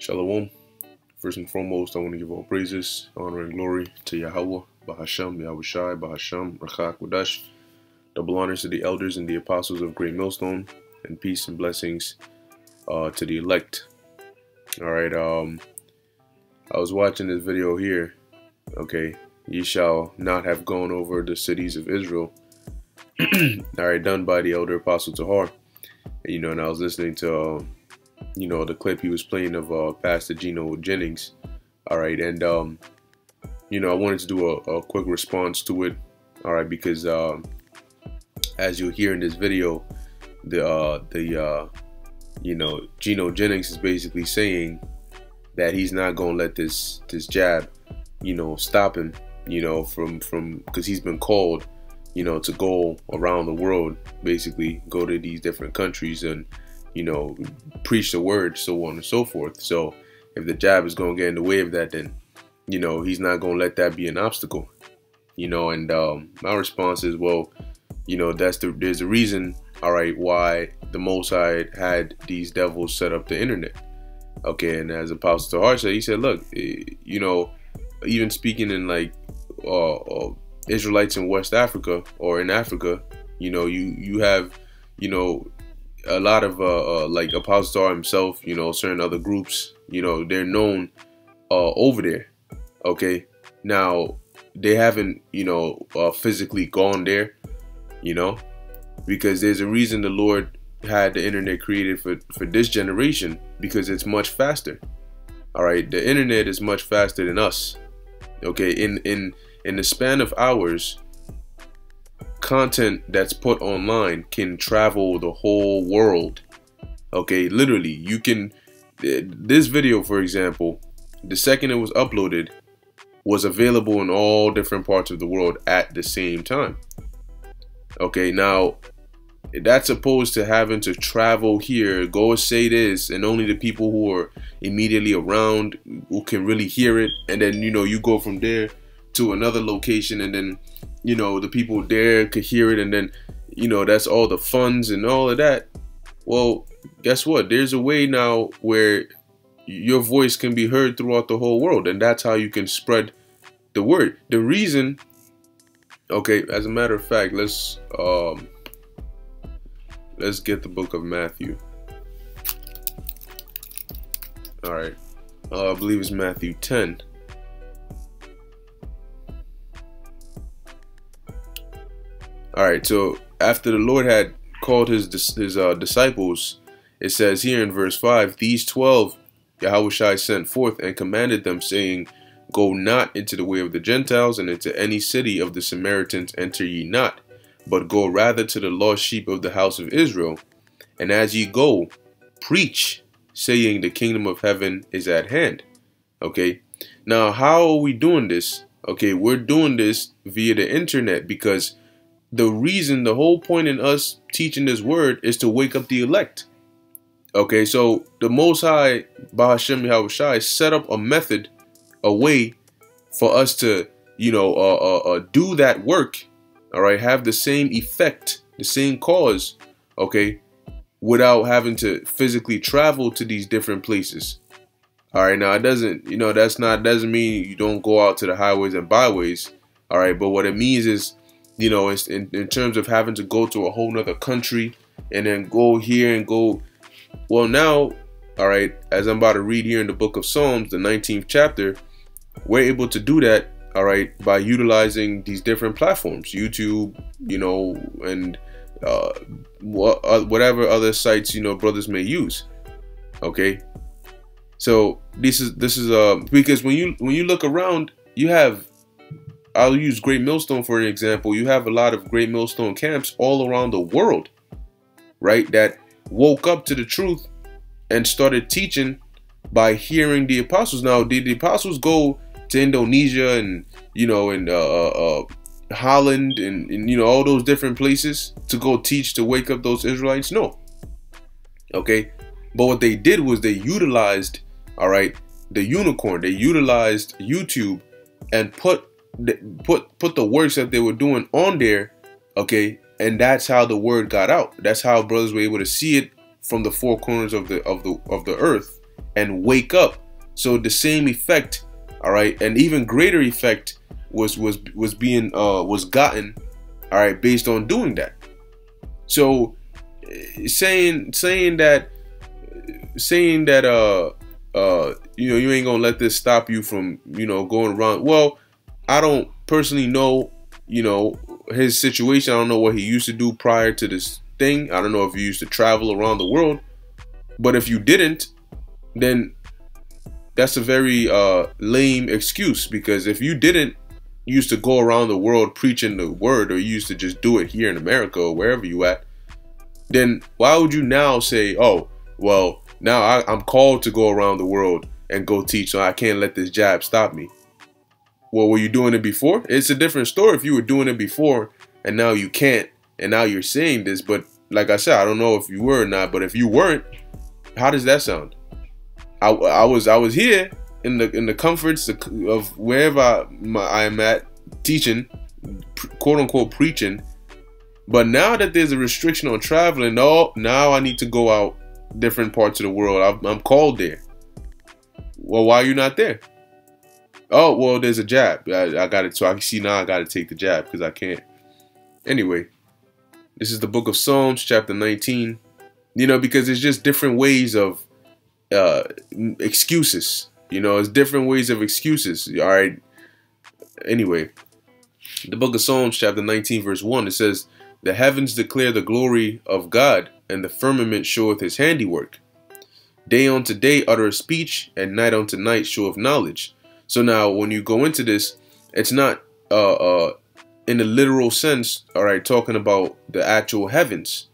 Shalom. First and foremost, I want to give all praises, honor, and glory to Yahweh, Bahasham, Yahushai, Bahasham, Rachak, Wadash. Double honors to the elders and the apostles of Great Millstone, and peace and blessings to the elect. Alright, I was watching this video here. Okay, ye shall not have gone over the cities of Israel. Alright, done by the elder apostle Tahar. And I was listening to the clip he was playing of Pastor Gino Jennings. Alright, and I wanted to do a quick response to it. Alright, because as you'll hear in this video, Gino Jennings is basically saying that he's not gonna let this jab, stop him, from because he's been called, to go around the world, basically go to these different countries and preach the word, so on and so forth. So if the jab is gonna get in the way of that, then he's not gonna let that be an obstacle. And my response is, well, there's a reason, all right, why the Most High had these devils set up the internet. Okay, and as Apostle Tahar said, he said, look, even speaking in like Israelites in West Africa or in Africa, you have a lot of like Apostle Tahar himself, certain other groups, they're known over there. Okay, now they haven't physically gone there, because there's a reason the Lord had the internet created for this generation, because it's much faster. All right, the internet is much faster than us. Okay, in the span of hours, content that's put online can travel the whole world. Okay, literally, you can, this video, for example, the second it was uploaded, was available in all different parts of the world at the same time. Okay, now that's opposed to having to travel here, go say this, and only the people who are immediately around who can really hear it, and then you go from there to another location, and then the people there could hear it, and then that's all the funds and all of that. Well, guess what? There's a way now where your voice can be heard throughout the whole world, and that's how you can spread the word. The reason, okay, as a matter of fact, let's get the book of Matthew. All right, I believe it's Matthew 10. All right, so after the Lord had called his disciples, it says here in verse 5, these 12 Yahushai sent forth and commanded them, saying, go not into the way of the Gentiles, and into any city of the Samaritans enter ye not, but go rather to the lost sheep of the house of Israel. And as ye go, preach, saying, the kingdom of heaven is at hand. Okay, now how are we doing this? Okay, we're doing this via the internet, because the whole point in us teaching this word is to wake up the elect. Okay, so the Most High, Bahashem Yahushai, set up a method, a way for us to, do that work, all right, have the same effect, the same cause, okay, without having to physically travel to these different places. All right, now it doesn't, doesn't mean you don't go out to the highways and byways, all right, but what it means is, it's in terms of having to go to a whole nother country and then go here and go. Well, now, all right, as I'm about to read here in the book of Psalms, the 19th chapter, we're able to do that, all right, by utilizing these different platforms, YouTube, and whatever other sites, brothers may use. Okay. So this is because when you look around, you have, I'll use Great Millstone for an example. You have a lot of Great Millstone camps all around the world, right, that woke up to the truth and started teaching by hearing the apostles. Now, did the apostles go to Indonesia and Holland and all those different places to go teach, to wake up those Israelites? No. Okay, but what they did was they utilized, all right, the unicorn. They utilized YouTube and put the works that they were doing on there, okay, and that's how the word got out. That's how brothers were able to see it from the four corners of the earth, and wake up. So the same effect, all right, and even greater effect was gotten, all right, based on doing that. So saying that you ain't gonna let this stop you from going around. Well, I don't personally know his situation. I don't know what he used to do prior to this thing. I don't know if he used to travel around the world. But if you didn't, then that's a very lame excuse, because if you didn't used to go around the world preaching the word, or you used to just do it here in America or wherever you at, then why would you now say, oh, well, now I'm called to go around the world and go teach, so I can't let this jab stop me? Well, were you doing it before? It's a different story if you were doing it before and now you can't, and now you're saying this. But like I said, I don't know if you were or not, but if you weren't, how does that sound? I was here in the comforts of wherever I am at, teaching, quote unquote preaching. But now that there's a restriction on traveling, now I need to go out different parts of the world. I'm called there. Well, why are you not there? Oh, well, there's a jab. I got it. So I can see now I got to take the jab because I can't. Anyway, this is the book of Psalms, chapter 19. Because it's just different ways of excuses. It's different ways of excuses. All right. Anyway, the book of Psalms, chapter 19, verse 1, it says, "The heavens declare the glory of God, and the firmament showeth his handiwork. Day unto day uttereth speech, and night unto night showeth knowledge." So now when you go into this, it's not in the literal sense, all right, talking about the actual heavens,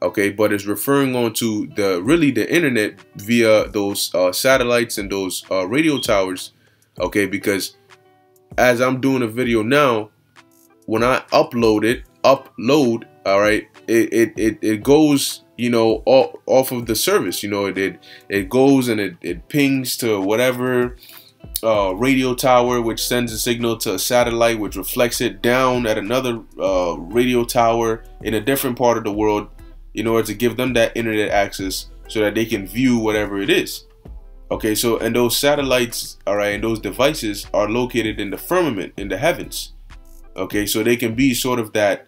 okay, but it's referring on to the internet via those satellites and those radio towers, okay, because as I'm doing a video now, when I upload, all right, it goes, off of the service, it goes and it pings to whatever radio tower, which sends a signal to a satellite, which reflects it down at another radio tower in a different part of the world, in order to give them that internet access so that they can view whatever it is. Okay, so, and those satellites, all right, and those devices are located in the firmament, in the heavens. Okay, so they can be sort of that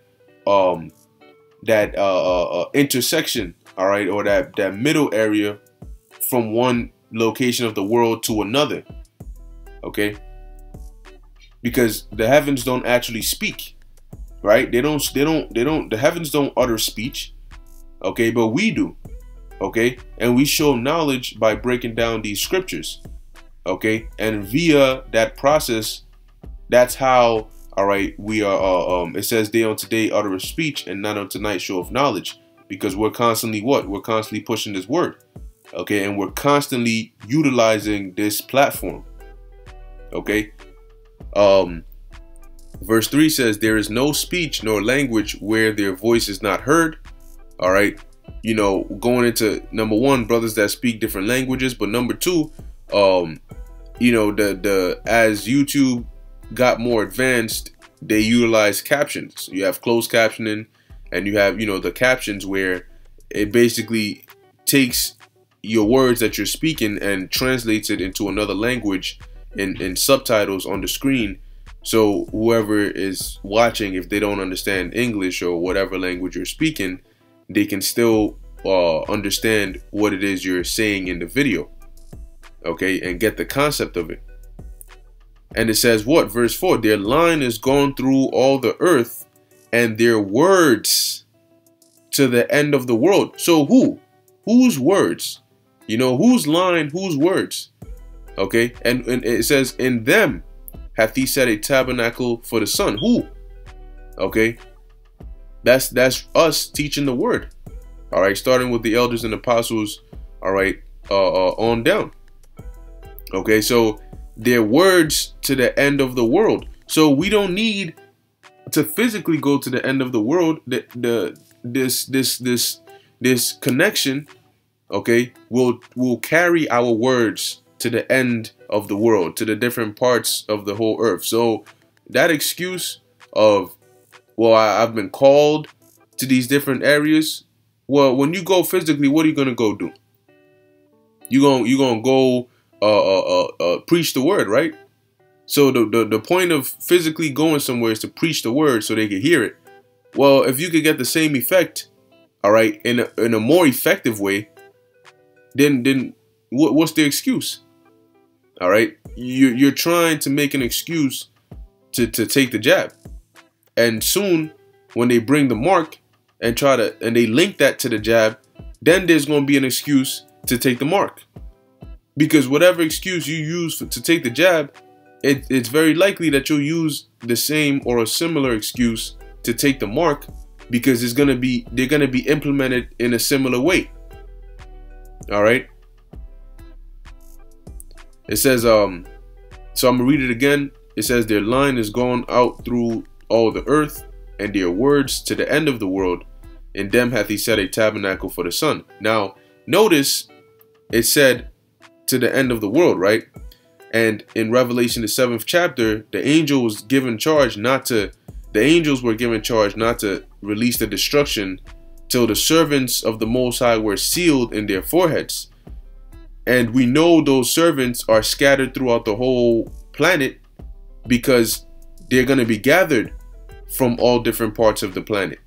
intersection, all right, or that middle area from one location of the world to another. Okay, because the heavens don't actually speak, right? The heavens don't utter speech, okay, but we do, okay, and we show knowledge by breaking down these scriptures, okay, and via that process, that's how, all right, we are. It says, "Day unto day uttereth speech, and night unto night showeth knowledge," because we're constantly what? We're constantly pushing this word, okay, and we're constantly utilizing this platform. Okay, verse 3 says, "There is no speech nor language where their voice is not heard." All right, going into number one, brothers that speak different languages, but number two, as YouTube got more advanced, they utilize captions. You have closed captioning, and you have the captions, where it basically takes your words that you're speaking and translates it into another language in subtitles on the screen, so whoever is watching, if they don't understand English or whatever language you're speaking, they can still understand what it is you're saying in the video, okay, and get the concept of it. And it says what? Verse 4, "Their line is gone through all the earth, and their words to the end of the world." So whose words? Whose line, whose words? Okay, and it says, "In them hath he set a tabernacle for the sun." Who? Okay, that's us teaching the word. All right, starting with the elders and apostles. All right, on down. Okay, so their words to the end of the world. So we don't need to physically go to the end of the world. This connection, okay, will carry our words to the end of the world, to the different parts of the whole earth. So that excuse of, well, I've been called to these different areas. Well, when you go physically, what are you going to go do? You gonna go preach the word, right? So the point of physically going somewhere is to preach the word so they can hear it. Well, if you could get the same effect, all right, in a more effective way, then what's the excuse? All right, you're trying to make an excuse to take the jab, and soon when they bring the mark and they link that to the jab, then there's going to be an excuse to take the mark, because whatever excuse you use to take the jab, it's very likely that you'll use the same or a similar excuse to take the mark, because they're going to be implemented in a similar way. All right. It says, so I'm gonna read it again. It says, their line is gone out through all the earth, and their words to the end of the world. In them hath he set a tabernacle for the sun. Now, notice it said to the end of the world, right? And in Revelation, the 7th chapter, the angels were given charge not to release the destruction till the servants of the Most High were sealed in their foreheads. And we know those servants are scattered throughout the whole planet, because they're going to be gathered from all different parts of the planet.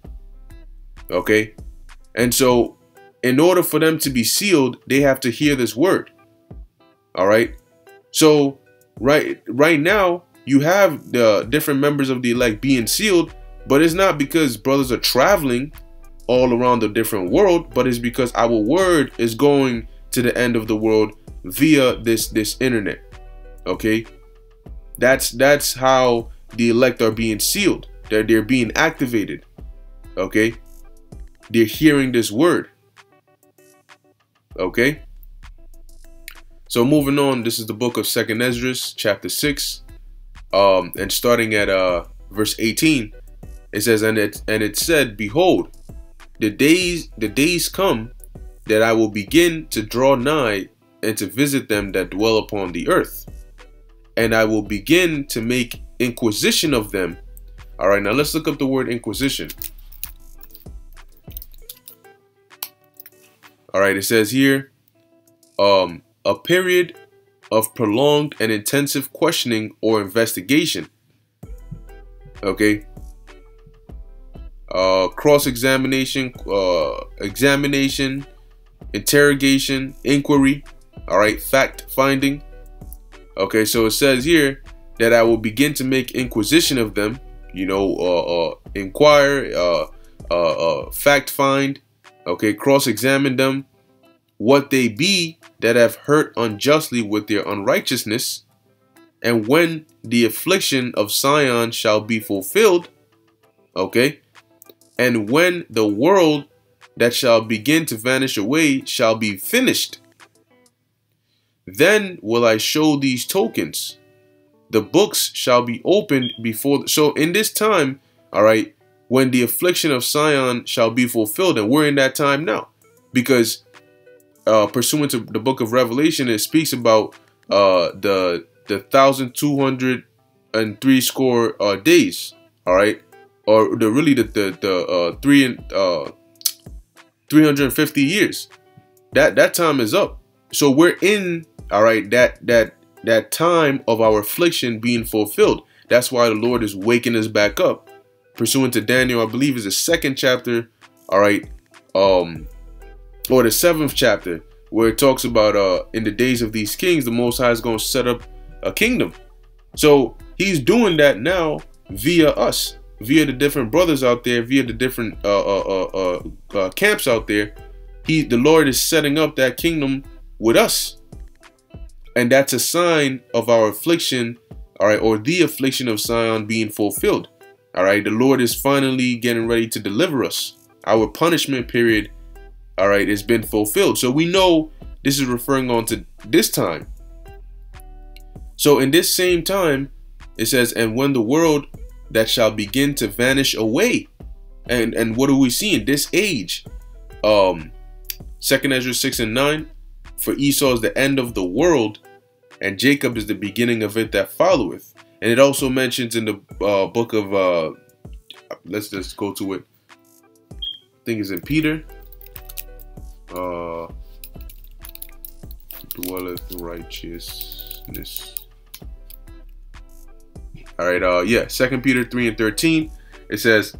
Okay? And so in order for them to be sealed, they have to hear this word. All right? So right now, you have the different members of the elect being sealed, but it's not because brothers are traveling all around the different world, but it's because our word is going to the end of the world via this internet. Okay, that's how the elect are being sealed. They're being activated. Okay, they're hearing this word. Okay, so moving on, this is the book of 2nd Ezra, chapter 6, and starting at verse 18. It says, and it said, behold, the days come that I will begin to draw nigh and to visit them that dwell upon the earth. And I will begin to make inquisition of them. All right, now let's look up the word inquisition. All right, it says here, a period of prolonged and intensive questioning or investigation. Okay. Cross-examination, examination, interrogation, inquiry, all right, fact finding. Okay, so it says here that I will begin to make inquisition of them, you know, inquire, fact find, okay, cross-examine them, what they be that have hurt unjustly with their unrighteousness, and when the affliction of Sion shall be fulfilled, okay, and when the world that shall begin to vanish away shall be finished, then will I show these tokens. The books shall be opened before. So in this time, all right, when the affliction of Sion shall be fulfilled, and we're in that time now, because pursuant to the book of Revelation, it speaks about the 1,203 score days, all right, or the 350 years. That time is up. So we're in, all right, that time of our affliction being fulfilled. That's why the Lord is waking us back up, pursuant to Daniel, I believe is the 2nd chapter, all right, or the 7th chapter, where it talks about in the days of these kings, the Most High is going to set up a kingdom. So he's doing that now via us, via the different brothers out there, via the different camps out there. The Lord is setting up that kingdom with us. And that's a sign of our affliction, all right, or the affliction of Sion being fulfilled. All right, the Lord is finally getting ready to deliver us. Our punishment period, all right, has been fulfilled. So we know this is referring on to this time. So in this same time, it says, and when the world that shall begin to vanish away. And what do we see in this age? 2nd Ezra 6 and 9. For Esau is the end of the world, and Jacob is the beginning of it that followeth. And it also mentions in the book of, let's just go to it. I think it's in Peter. dwelleth righteousness. All right, yeah, 2 Peter 3:13, it says,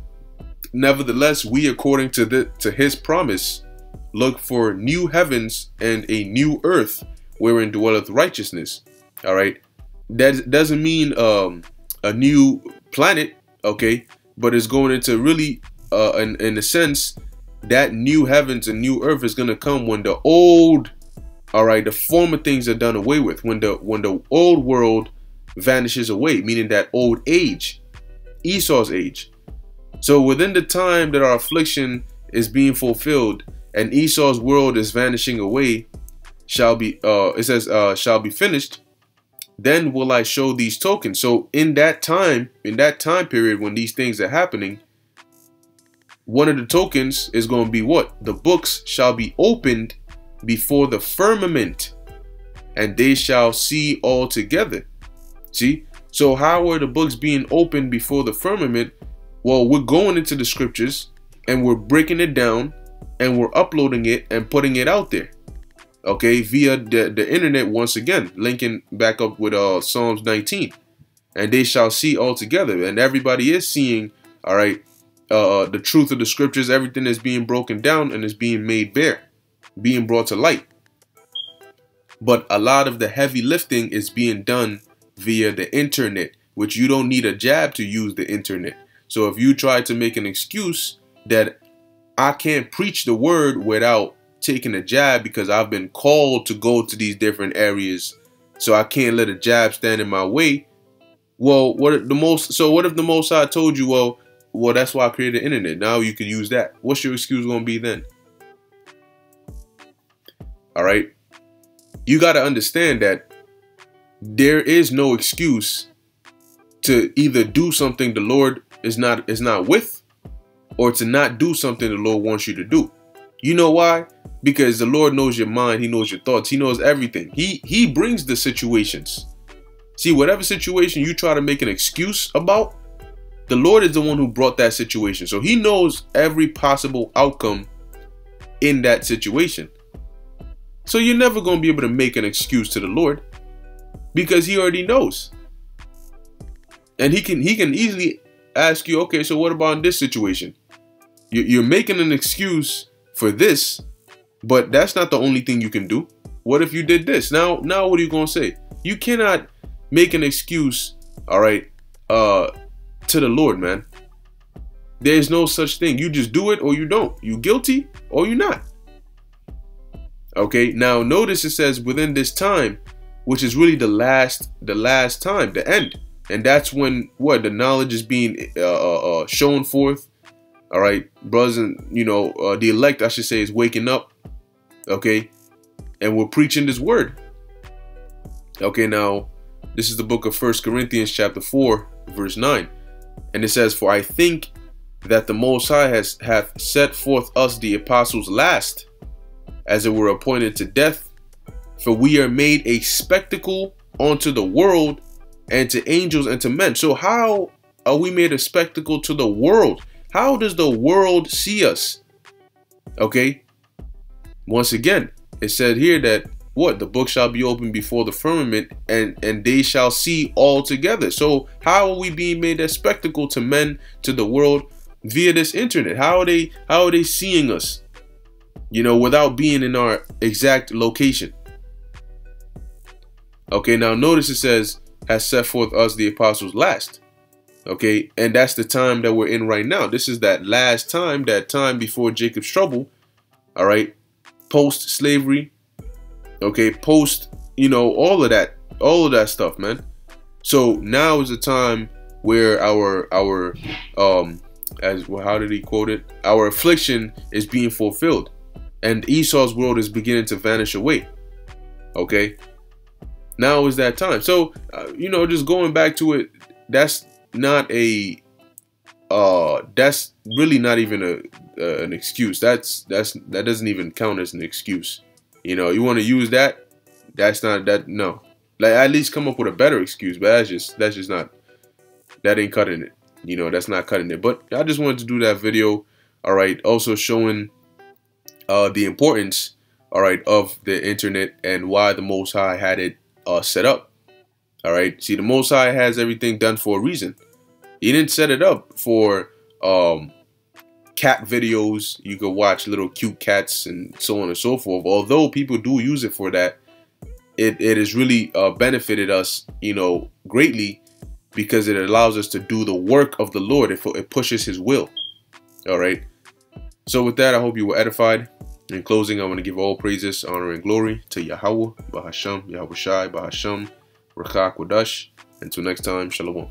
nevertheless, we according to his promise look for new heavens and a new earth wherein dwelleth righteousness. All right, that doesn't mean a new planet, okay, but it's going into really in a sense that new heavens and new earth is going to come when the old, all right, the former things are done away with, when the old world vanishes away, meaning that old age, Esau's age. So within the time that our affliction is being fulfilled and Esau's world is vanishing away, shall be it says shall be finished, then will I show these tokens. So in that time period when these things are happening, one of the tokens is going to be what? The books shall be opened before the firmament, and they shall see all together. See? So how are the books being opened before the firmament? Well, we're going into the scriptures and we're breaking it down and we're uploading it and putting it out there. Okay, via the internet, once again, linking back up with Psalms 19. And they shall see all together. And everybody is seeing, all right, the truth of the scriptures. Everything is being broken down and is being made bare, being brought to light. But a lot of the heavy lifting is being done via the internet, which you don't need a jab to use the internet. So if you try to make an excuse that I can't preach the word without taking a jab because I've been called to go to these different areas, so I can't let a jab stand in my way. Well, what if the Most High told you, well, that's why I created the internet. Now you can use that. What's your excuse going to be then? All right. You got to understand that there is no excuse to either do something the Lord is not with, or to not do something the Lord wants you to do. You know why? Because the Lord knows your mind. He knows your thoughts. He knows everything. He brings the situations. See, whatever situation you try to make an excuse about, the Lord is the one who brought that situation. So he knows every possible outcome in that situation. So you're never going to be able to make an excuse to the Lord because he already knows. And he can easily ask you, okay, so what about in this situation? You're making an excuse for this, but that's not the only thing you can do. What if you did this? Now what are you going to say? You cannot make an excuse, all right, to the Lord, man. There's no such thing. You just do it or you don't. You guilty or you're not. Okay, now notice it says within this time, which is really the last time, the end. And that's when what the knowledge is being shown forth. All right, brothers, and the elect, I should say, is waking up. Okay, and we're preaching this word. Okay, now this is the book of 1 Corinthians chapter 4, verse 9, and it says, "For I think that the Most High hath set forth us the apostles last, as it were appointed to death. For we are made a spectacle unto the world, and to angels, and to men." So how are we made a spectacle to the world? How does the world see us? Okay. Once again, it said here that what? The book shall be opened before the firmament, and they shall see all together. So how are we being made a spectacle to men, to the world, via this internet? How are they seeing us? Without being in our exact location. Okay, now notice it says, has set forth us the apostles last. Okay, and that's the time that we're in right now. This is that last time, that time before Jacob's trouble. All right, post slavery. Okay, post, all of that stuff, man. So now is the time where our how did he quote it? Our affliction is being fulfilled, and Esau's world is beginning to vanish away. Okay, now is that time. So just going back to it, that's not a that's really not even an excuse. That doesn't even count as an excuse. You want to use that, that's not that. No, like, at least come up with a better excuse. But that's just not, that ain't cutting it. That's not cutting it. But I just wanted to do that video. All right, also showing the importance all right, of the internet and why the Most High had it set up. All right. See, the Most High has everything done for a reason. He didn't set it up for cat videos. You could watch little cute cats and so on and so forth. Although people do use it for that, it has really benefited us, greatly, because it allows us to do the work of the Lord. It pushes His will. All right. So with that, I hope you were edified. In closing, I want to give all praises, honor, and glory to Yahweh, Bahasham, Yahweh Shai, Bahasham, Rakak Wadash. Until next time, Shalom.